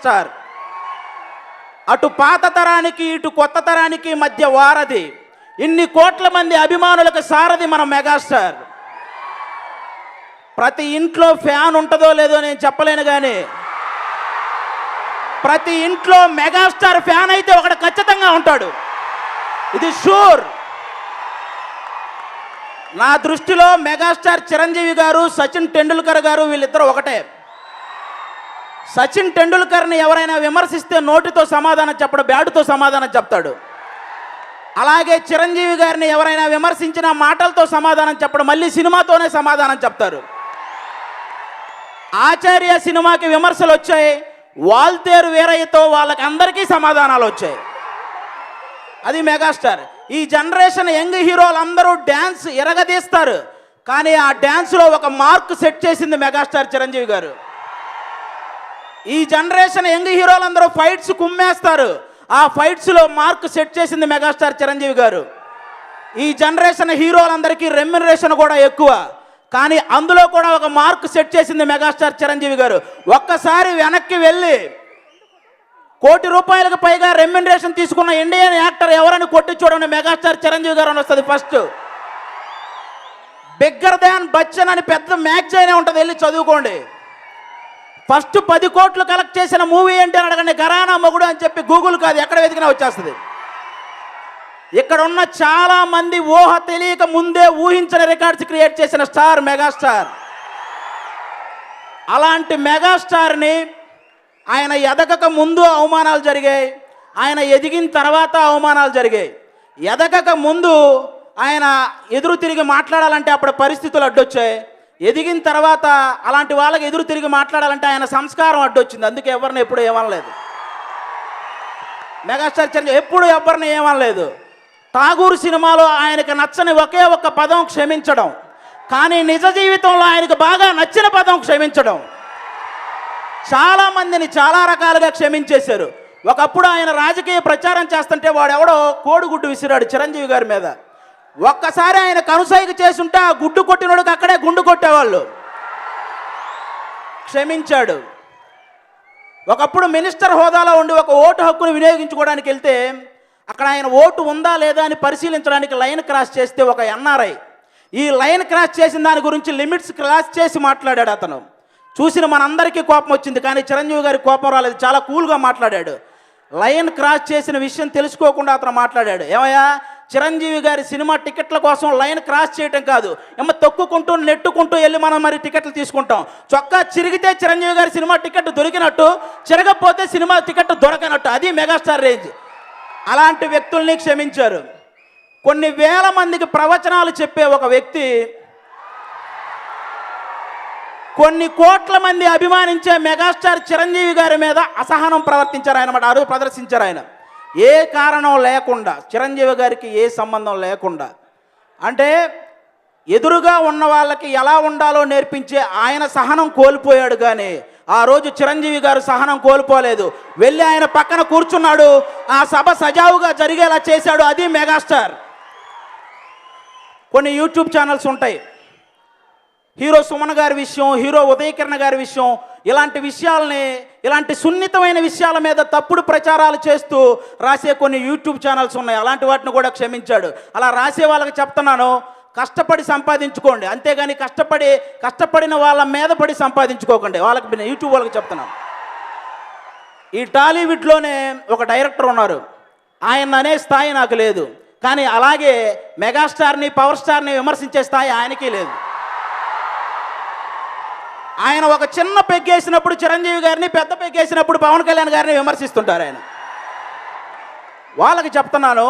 Megastar. అటు పాత తరానికి ఇటు కొత్త తరానికి మధ్య వారధి. ఇన్ని కోట్ల మంది అభిమానులకు సారథి మన మెగాస్టార్. ప్రతి ఇంట్లో ఫ్యాన్ ఉంటుందో లేదో నేను చెప్పలేను, కానీ ప్రతి ఇంట్లో మెగాస్టార్ ఫ్యాన్ అయితే ఒకడు ఖచ్చితంగా ఉంటాడు. ఇది షూర్. నా దృష్టిలో మెగాస్టార్ చిరంజీవి గారు, సచిన్ టెండూల్కర్ గారు వీళ్ళిద్దరూ ఒకటే. సచిన్ టెండూల్కర్ని ఎవరైనా విమర్శిస్తే నోటితో సమాధానం చెప్పడు, బ్యాటుతో సమాధానం చెప్తాడు. అలాగే చిరంజీవి గారిని ఎవరైనా విమర్శించిన మాటలతో సమాధానం చెప్పడు, మళ్ళీ సినిమాతోనే సమాధానం చెప్తారు. ఆచార్య సినిమాకి విమర్శలు వచ్చాయి, వాల్తేరు వీరయ్యతో వాళ్ళకి అందరికీ సమాధానాలు వచ్చాయి. అది మెగాస్టార్. ఈ జనరేషన్ యంగ్ హీరోలు అందరూ డ్యాన్స్ ఎరగదీస్తారు, కానీ ఆ డ్యాన్స్లో ఒక మార్క్ సెట్ చేసింది మెగాస్టార్ చిరంజీవి గారు. ఈ జనరేషన్ యంగ్ హీరోలు అందరూ ఫైట్స్ కుమ్మేస్తారు, ఆ ఫైట్స్లో మార్క్ సెట్ చేసింది మెగాస్టార్ చిరంజీవి గారు. ఈ జనరేషన్ హీరోలందరికీ రెమ్యునరేషన్ కూడా ఎక్కువ, కానీ అందులో కూడా ఒక మార్క్ సెట్ చేసింది మెగాస్టార్ చిరంజీవి గారు. ఒక్కసారి వెనక్కి వెళ్ళి ₹1 కోటి పైగా రెమ్యునరేషన్ తీసుకున్న ఇండియన్ యాక్టర్ ఎవరని కొట్టి చూడండి, మెగాస్టార్ చిరంజీవి గారు అని వస్తుంది ఫస్ట్. బిగ్గర్ దాన్ బచ్చన్ అని పెద్ద మ్యాగజైన్ ఉంటుంది, వెళ్ళి చదువుకోండి. ఫస్ట్ 10 కోట్లు కలెక్ట్ చేసిన మూవీ ఏంటి అని అడగండి, ఘరానా మొగుడు అని చెప్పి గూగుల్ కాదు ఎక్కడ వెతికినా వచ్చేస్తుంది. ఇక్కడ ఉన్న చాలా మంది ఊహ తెలియక ముందే ఊహించని రికార్డ్స్ క్రియేట్ చేసిన స్టార్ మెగాస్టార్. అలాంటి మెగాస్టార్ని ఆయన ఎదగక ముందు అవమానాలు జరిగాయి, ఆయన ఎదిగిన తర్వాత అవమానాలు జరిగాయి. ఎదగక ముందు ఆయన ఎదురు తిరిగి మాట్లాడాలంటే అప్పుడు పరిస్థితులు అడ్డొచ్చాయి. ఎదిగిన తర్వాత అలాంటి వాళ్ళకి ఎదురు తిరిగి మాట్లాడాలంటే ఆయన సంస్కారం అడ్డొచ్చింది. అందుకే ఎవరిని ఎప్పుడు ఏమనలేదు మెగాస్టార్ చిరంజీవి, ఎప్పుడు ఎవరిని ఏమనలేదు. ఠాగూర్ సినిమాలో ఆయనకు నచ్చని ఒకే ఒక్క పదం క్షమించడం, కానీ నిజ జీవితంలో ఆయనకు బాగా నచ్చిన పదం క్షమించడం. చాలామందిని చాలా రకాలుగా క్షమించేశారు. ఒకప్పుడు ఆయన రాజకీయ ప్రచారం చేస్తుంటే వాడెవడో కోడిగుడ్డు విసిరాడు చిరంజీవి గారి మీద. ఒక్కసారి ఆయన కనుసైగ చేసుంటే ఆ గుడ్డు కొట్టినోడికి అక్కడే గుండు కొట్టేవాళ్ళు. క్షమించాడు. ఒకప్పుడు మినిస్టర్ హోదాలో ఉండి ఒక ఓటు హక్కును వినియోగించుకోవడానికి వెళ్తే అక్కడ ఆయన ఓటు ఉందా లేదా అని పరిశీలించడానికి లైన్ క్రాస్ చేస్తే ఒక ఎన్ఆర్ఐ ఈ లైన్ క్రాస్ చేసిన దాని గురించి లిమిట్స్ క్రాస్ చేసి మాట్లాడాడు. అతను చూసిన మనందరికీ కోపం వచ్చింది, కానీ చిరంజీవి గారికి కోపం రాలేదు, చాలా కూల్గా మాట్లాడాడు. లైన్ క్రాస్ చేసిన విషయం తెలుసుకోకుండా అతను మాట్లాడాడు. ఏమయ్యా, చిరంజీవి గారి సినిమా టికెట్ల కోసం లైన్ క్రాస్ చేయటం కాదు, తొక్కుకుంటూ నెట్టుకుంటూ వెళ్ళి మనం మరి టికెట్లు తీసుకుంటాం. చొక్కా చిరిగితే చిరంజీవి గారి సినిమా టికెట్ దొరికినట్టు, చిరగపోతే సినిమా టికెట్ దొరకనట్టు. అది మెగాస్టార్ రేంజ్. అలాంటి వ్యక్తుల్ని క్షమించారు. కొన్ని వేల మందికి ప్రవచనాలు చెప్పే ఒక వ్యక్తి కొన్ని కోట్ల మంది అభిమానించే మెగాస్టార్ చిరంజీవి గారి మీద అసహనం ప్రవర్తించారు ఆయన అరువు ప్రదర్శించారు. ఆయన ఏ కారణం లేకుండా, చిరంజీవి గారికి ఏ సంబంధం లేకుండా, అంటే ఎదురుగా ఉన్న వాళ్ళకి ఎలా ఉండాలో నేర్పించే ఆయన సహనం కోల్పోయాడు. కానీ ఆ రోజు చిరంజీవి గారు సహనం కోల్పోలేదు, వెళ్ళి ఆయన పక్కన కూర్చున్నాడు, ఆ సభ సజావుగా జరిగేలా చేశాడు. అది మెగాస్టార్. కొన్ని యూట్యూబ్ ఛానల్స్ ఉంటాయి, హీరో సుమన్ గారి విషయం, హీరో ఉదయకిరణ్ గారి విషయం, ఇలాంటి విషయాలని, ఇలాంటి సున్నితమైన విషయాల మీద తప్పుడు ప్రచారాలు చేస్తూ రాసే కొన్ని యూట్యూబ్ ఛానల్స్ ఉన్నాయి. అలాంటి వాటిని కూడా క్షమించాడు. అలా రాసే వాళ్ళకి చెప్తున్నాను, కష్టపడి సంపాదించుకోండి, అంతేగాని కష్టపడిన వాళ్ళ మీద పడి సంపాదించుకోకండి. వాళ్ళకి యూట్యూబ్ వాళ్ళకి చెప్తున్నాను. ఈ టాలీవుడ్లోనే ఒక డైరెక్టర్ ఉన్నారు, ఆయన అనే స్థాయి నాకు లేదు, కానీ అలాగే మెగాస్టార్ని, పవర్ స్టార్ని విమర్శించే స్థాయి ఆయనకి లేదు. ఆయన ఒక చిన్న పెగ్గేసినప్పుడు చిరంజీవి గారిని, పెద్ద పెగ్గేసినప్పుడు పవన్ కళ్యాణ్ గారిని విమర్శిస్తుంటారు ఆయన. వాళ్ళకి చెప్తున్నాను,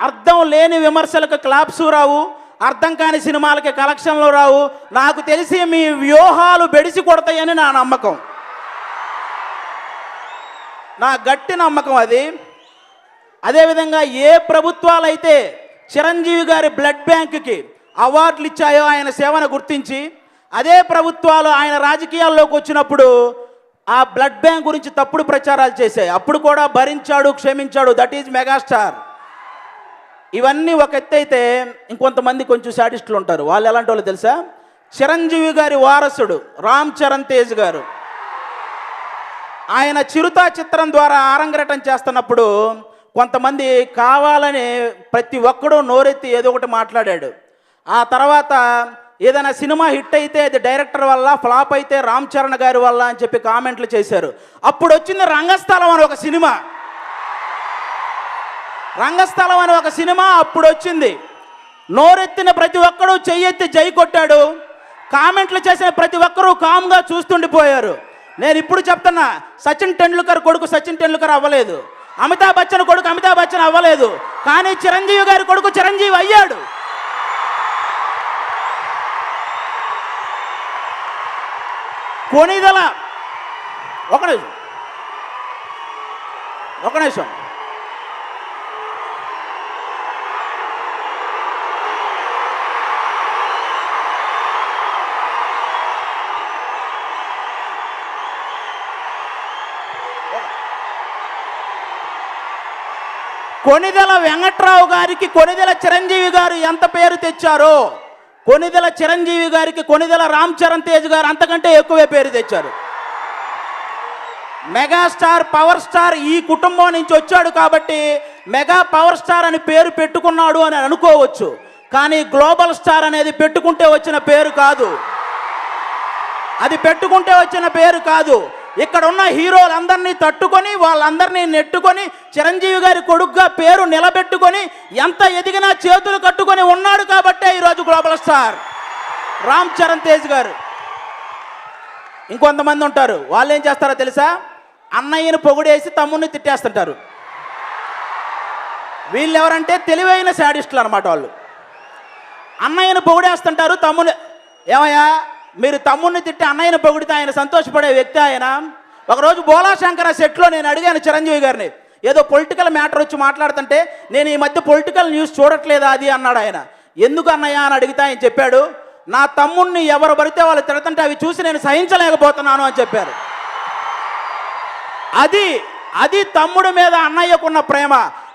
అర్థం లేని విమర్శలకు క్లాప్స్ రావు, అర్థం కాని సినిమాలకి కలెక్షన్లు రావు. నాకు తెలిసి మీ వ్యూహాలు బెడిసి కొడతాయని నా నమ్మకం, నా గట్టి నమ్మకం అది. అదేవిధంగా ఏ ప్రభుత్వాలు అయితే చిరంజీవి గారి బ్లడ్ బ్యాంక్కి అవార్డులు ఇచ్చాయో ఆయన సేవను గుర్తించి, అదే ప్రభుత్వాలు ఆయన రాజకీయాల్లోకి వచ్చినప్పుడు ఆ బ్లడ్ బ్యాంక్ గురించి తప్పుడు ప్రచారాలు చేశాయి. అప్పుడు కూడా భరించాడు, క్షమించాడు. That is megastar. ఇవన్నీ ఒక ఎత్తు అయితే, ఇంకొంతమంది కొంచెం శాడిస్టులు ఉంటారు. వాళ్ళు ఎలాంటి వాళ్ళు తెలుసా? చిరంజీవి గారి వారసుడు రామ్ చరణ్ తేజ్ గారు ఆయన చిరుత చిత్రం ద్వారా ఆరంగేటం చేస్తున్నప్పుడు కొంతమంది కావాలని ప్రతి ఒక్కడూ నోరెత్తి ఏదో ఒకటి మాట్లాడాడు. ఆ తర్వాత ఏదైనా సినిమా హిట్ అయితే అది డైరెక్టర్ వల్ల, ఫ్లాప్ అయితే రామ్ చరణ్ గారి వల్ల అని చెప్పి కామెంట్లు చేశారు. అప్పుడు వచ్చింది రంగస్థలం అని ఒక సినిమా. రంగస్థలం అని ఒక సినిమా అప్పుడు వచ్చింది. నోరెత్తిన ప్రతి ఒక్కరూ చెయ్యెత్తి జై కొట్టాడు. కామెంట్లు చేసిన ప్రతి ఒక్కరూ కామ్గా చూస్తుండిపోయారు. నేను ఇప్పుడు చెప్తున్నా, సచిన్ టెండూల్కర్ కొడుకు సచిన్ టెండూల్కర్ అవ్వలేదు, అమితాబ్ బచ్చన్ కొడుకు అమితాబ్ బచ్చన్ అవ్వలేదు, కానీ చిరంజీవి గారి కొడుకు చిరంజీవి అయ్యాడు. కొనిదల ఒక నిమిషం కొనిదెల వెంకట్రావు గారికి కొనిదెల చిరంజీవి గారు ఎంత పేరు తెచ్చారో, కొనిదెల చిరంజీవి గారికి కొనిదెల రామ్ చరణ్ తేజ్ గారు అంతకంటే ఎక్కువే పేరు తెచ్చారు. మెగాస్టార్, పవర్ స్టార్ ఈ కుటుంబం నుంచి వచ్చాడు కాబట్టి మెగా పవర్ స్టార్ అని పేరు పెట్టుకున్నాడు అని అనుకోవచ్చు. కానీ గ్లోబల్ స్టార్ అనేది పెట్టుకుంటే వచ్చిన పేరు కాదు. అది పెట్టుకుంటే వచ్చిన పేరు కాదు. ఇక్కడ ఉన్న హీరోలందరినీ తట్టుకొని, వాళ్ళందరినీ నెట్టుకొని, చిరంజీవి గారి కొడుకుగా పేరు నిలబెట్టుకొని ఎంత ఎదిగినా చేతులు కట్టుకొని ఉన్నాడు కాబట్టే ఈరోజు గ్లోబల్ స్టార్ రామ్ చరణ్ తేజ్ గారు. ఇంకొంతమంది ఉంటారు, వాళ్ళు ఏం చేస్తారో తెలుసా? అన్నయ్యను పొగిడేసి తమ్ముడిని తిట్టేస్తుంటారు. వీళ్ళు ఎవరంటే తెలివైన శాడిస్టులు అనమాట. వాళ్ళు అన్నయ్యను పొగిడేస్తుంటారు, తమ్ముని ఏమయ్యా మీరు తమ్ముడిని తిట్టి అన్నయ్యను పొగిడితే ఆయన సంతోషపడే వ్యక్తి ఆయన. ఒకరోజు బోలాశంకర సెట్లో నేను అడిగాను చిరంజీవి గారిని, ఏదో పొలిటికల్ మ్యాటర్ వచ్చి మాట్లాడుతుంటే, నేను ఈ మధ్య పొలిటికల్ న్యూస్ చూడట్లేదా అది అన్నాడు ఆయన. ఎందుకు అన్నయ్య అని అడిగితే ఆయన చెప్పాడు, నా తమ్ముడిని ఎవరు పడితే వాళ్ళు తిడుతుంటే అవి చూసి నేను సహించలేకపోతున్నాను అని చెప్పారు. అది తమ్ముడి మీద అన్నయ్యకున్న ప్రేమ.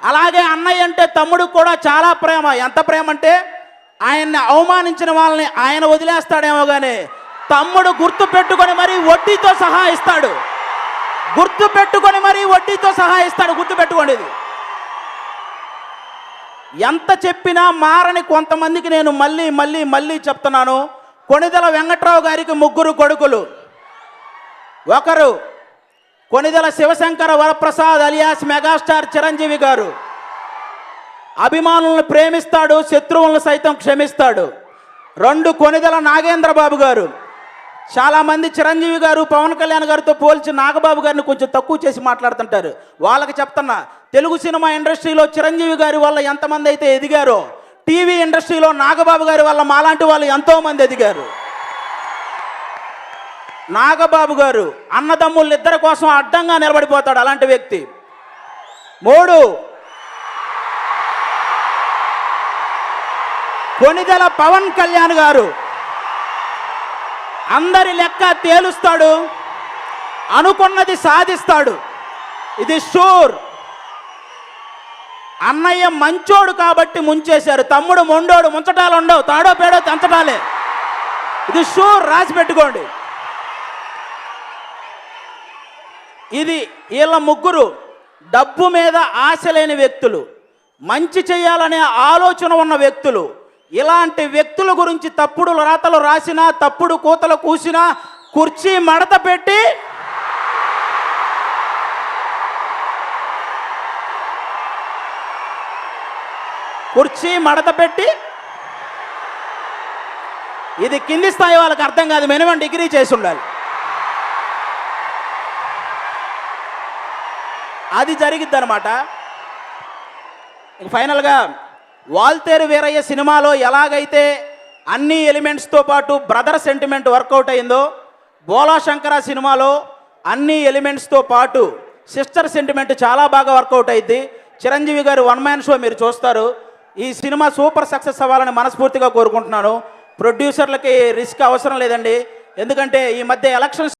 అలాగే అన్నయ్య అంటే తమ్ముడికి కూడా చాలా ప్రేమ. ఎంత ప్రేమ అంటే ఆయన్ని అవమానించిన వాళ్ళని ఆయన వదిలేస్తాడేమో కానీ తమ్ముడు గుర్తు పెట్టుకొని మరీ వడ్డీతో సహా ఇస్తాడు. గుర్తుపెట్టుకోండి. ఇది ఎంత చెప్పినా మారని కొంతమందికి నేను మళ్ళీ చెప్తున్నాను. కొనిదెల వెంకట్రావు గారికి 3 కొడుకులు. ఒకరు కొనిదెల శివశంకర వరప్రసాద్ అలియాస్ మెగాస్టార్ చిరంజీవి గారు. అభిమానులను ప్రేమిస్తాడు, శత్రువులను సైతం క్షమిస్తాడు. 2 కొనిదెల నాగేంద్ర బాబు గారు. చాలామంది చిరంజీవి గారు పవన్ కళ్యాణ్ గారితో పోల్చి నాగబాబు గారిని కొంచెం తక్కువ చేసి మాట్లాడుతుంటారు. వాళ్ళకి చెప్తున్నా, తెలుగు సినిమా ఇండస్ట్రీలో చిరంజీవి గారి వల్ల ఎంతమంది అయితే ఎదిగారో, టీవీ ఇండస్ట్రీలో నాగబాబు గారి వల్ల మాలాంటి వాళ్ళు ఎంతోమంది ఎదిగారు. నాగబాబు గారు అన్నదమ్ముళ్ళిద్దరి కోసం అడ్డంగా నిలబడిపోతాడు, అలాంటి వ్యక్తి. 3 కొనిదెల పవన్ కళ్యాణ్ గారు. అందరి లెక్క తేలుస్తాడు, అనుకున్నది సాధిస్తాడు, ఇది షూర్. అన్నయ్య మంచోడు కాబట్టి ముంచేశారు, తమ్ముడు మొండోడు, ముంచటాలు ఉండవు, తాడో పేడో తెంచటాలే, ఇది షూర్, రాసి పెట్టుకోండి. ఇది వీళ్ళ 3 డబ్బు మీద ఆశ లేని వ్యక్తులు, మంచి చేయాలనే ఆలోచన ఉన్న వ్యక్తులు. ఇలాంటి వ్యక్తుల గురించి తప్పుడు రాతలు రాసినా, తప్పుడు కూతలు కూసినా కుర్చీ మడత పెట్టి ఇది కింది స్థాయి వాళ్ళకి అర్థం కాదు, మినిమం డిగ్రీ చేసి ఉండాలి. అది జరిగిద్ది అనమాట. ఫైనల్గా వాల్తేరు వీరయ్య సినిమాలో ఎలాగైతే అన్ని ఎలిమెంట్స్తో పాటు బ్రదర్ సెంటిమెంట్ వర్కౌట్ అయిందో, బోలాశంకర సినిమాలో అన్ని ఎలిమెంట్స్తో పాటు సిస్టర్ సెంటిమెంట్ చాలా బాగా వర్కౌట్ అయింది. చిరంజీవి గారు 1 మ్యాన్ షో మీరు చూస్తారు. ఈ సినిమా సూపర్ సక్సెస్ అవ్వాలని మనస్ఫూర్తిగా కోరుకుంటున్నాను. ప్రొడ్యూసర్లకి రిస్క్ అవసరం లేదండి, ఎందుకంటే ఈ మధ్య ఎలక్షన్స్